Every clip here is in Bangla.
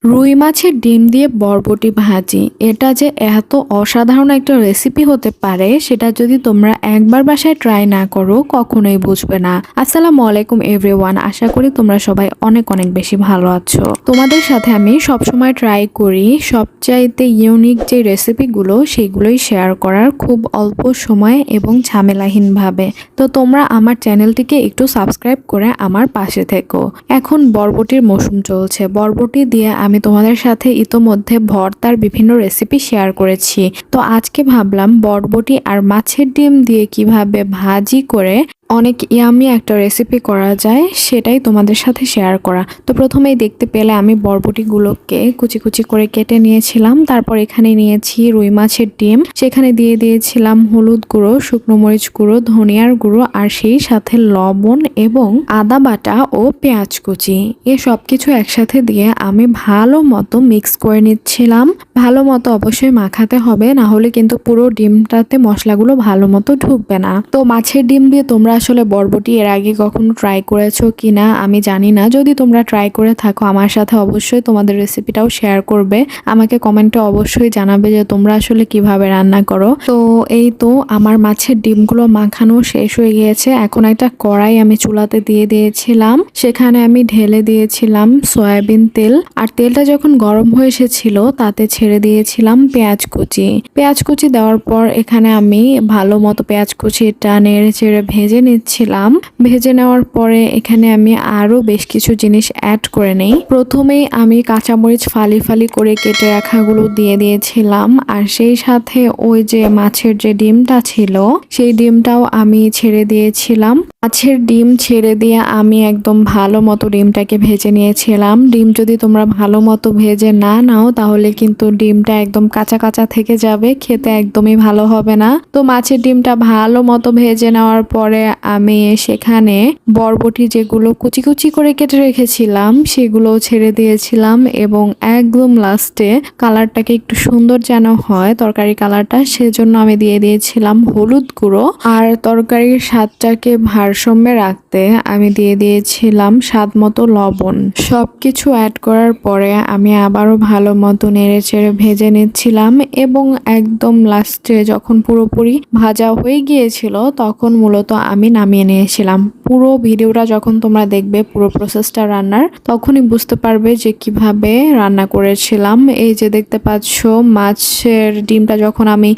রুই মাছের ডিম দিয়ে বরবটি ভাজি, এটা যে এত অসাধারণ একটা রেসিপি হতে পারে সেটা যদি তোমরা একবার বাসায় ট্রাই না করো কখনোই বুঝবে না। আসসালামু আলাইকুম এভরিওয়ান, আশা করি তোমরা সবাই অনেক অনেক বেশি ভালো আছো। তোমাদের সাথে আমি সবসময় ট্রাই করি সবচাইতে ইউনিক যে রেসিপিগুলো সেগুলোই শেয়ার করার, খুব অল্প সময়ে এবং ঝামেলাহীনভাবে। তো তোমরা আমার চ্যানেলটিকে একটু সাবস্ক্রাইব করে আমার পাশে থেকো। এখন বরবটির মৌসুম চলছে, বরবটি দিয়ে আমি তোমাদের সাথে ইতোমধ্যে ভর্তার বিভিন্ন রেসিপি শেয়ার করেছি। তো আজকে ভাবলাম বরবটি আর মাছের ডিম দিয়ে কিভাবে ভাজি করে অনেক ইয়ামি একটা রেসিপি করা যায় সেটাই তোমাদের সাথে শেয়ার করা। তো প্রথমেই দেখতে পেলে আমি বরবটিগুলোকে কুচি কুচি করে কেটে নিয়েছিলাম। তারপর এখানে নিয়েছি রুই মাছের ডিম, সেখানে দিয়ে দিয়েছিলাম হলুদ গুঁড়ো, শুকনো মরিচ গুঁড়ো, ধনিয়ার গুঁড়ো আর সেই সাথে লবণ এবং আদা বাটা ও পেঁয়াজ কুচি। এ সব কিছু একসাথে দিয়ে আমি ভালো মতো মিক্স করে নিচ্ছিলাম। ভালো মতো অবশ্যই মাখাতে হবে, না হলে কিন্তু পুরো ডিমটাতে মশলাগুলো ভালো মতো ঢুকবে না। তো মাছের ডিম দিয়ে তোমরা আসলে বরবটি এর আগে কখনো ট্রাই করেছো কিনা আমি জানি না। যদি তোমরা ট্রাই করে থাকো আমার সাথে অবশ্যই তোমাদের রেসিপিটাও শেয়ার করবে, আমাকে কমেন্টে অবশ্যই জানাবে যে তোমরা আসলে কিভাবে রান্না করো। তো এই তো আমার মাছের ডিমগুলো মাখানো শেষ হয়ে গিয়েছে। এখন একটা কড়াই আমি চুলাতে দিয়ে দিয়েছিলাম, সেখানে আমি ঢেলে দিয়েছিলাম সয়াবিন তেল। আর তেলটা যখন গরম হয়ে এসেছিল তাতে ছেড়ে দিয়েছিলাম পেঁয়াজ কুচি। পেঁয়াজ কুচি দেওয়ার পর এখানে আমি ভালো মতো পেঁয়াজ কুচিটা নেড়ে চেড়ে ভেজে নিচ্ছিলাম। ভেজে নেওয়ার পরে এখানে আমি আরো বেশ কিছু জিনিস অ্যাড করে নেই। প্রথমেই আমি কাঁচামরিচ ফালি ফালি করে কেটে রাখাগুলো দিয়ে দিয়েছিলাম, আর সেই সাথে ওই যে মাছের যে ডিমটা ছিল সেই ডিমটাও আমি ছেড়ে দিয়েছিলাম। মাছের ডিম ছেড়ে দিয়ে আমি একদম ভালো মতো ডিমটাকে ভেজে নিয়েছিলাম। ডিম যদি তোমরা ভালো মতো ভেজে না নাও তাহলে কিন্তু ডিমটা একদম কাঁচা কাঁচা থেকে যাবে, খেতে একদমই ভালো হবে না। তো মাছের ডিমটা ভালো মতো ভেজে নেওয়ার পরে আমি সেখানে বরবটি যেগুলো কুচি কুচি করে কেটে রেখেছিলাম সেগুলো ছেড়ে দিয়েছিলাম, এবং একদম লাস্টে কালারটাকে একটু সুন্দর যেন হয় তরকারি কালারটা, সেজন্য আমি দিয়ে দিয়েছিলাম হলুদ গুঁড়ো। আর তরকারির স্বাদটাকে ভারসাম্যে রাখতে আমি দিয়ে দিয়েছিলাম স্বাদ মতো লবণ। সবকিছু অ্যাড করার পরে আমি আবারও ভালো মতো নেড়ে চেড়ে ভেজে নিচ্ছিলাম, এবং একদম লাস্টে যখন পুরোপুরি ভাজা হয়ে গিয়েছিল তখন মূলত আমি নামিয়ে নিয়েছিলাম। পুরো ভিডিওটা যখন তোমরা দেখবে পুরো প্রসেসটা রান্নার, তখনই বুঝতে পারবে যে কিভাবে রান্না করেছিলাম। এই যে দেখতে পাচ্ছ মাছের ডিমটা যখন আমি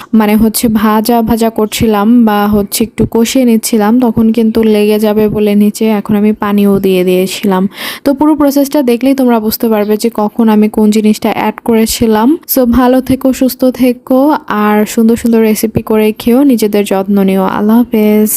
ভাজা ভাজা করছিলাম বা একটু কষিয়ে নিচ্ছিলাম তখন কিন্তু লেগে যাবে বলে নিচে এখন আমি পানিও দিয়ে দিয়েছিলাম। তো পুরো প্রসেসটা দেখলেই তোমরা বুঝতে পারবে যে কখন আমি কোন জিনিসটা অ্যাড করেছিলাম। সো ভালো থেকো, সুস্থ থেকো, আর সুন্দর সুন্দর রেসিপি করে খেও, নিজেদের যত্ন নিও। আল্লাহ হাফেজ।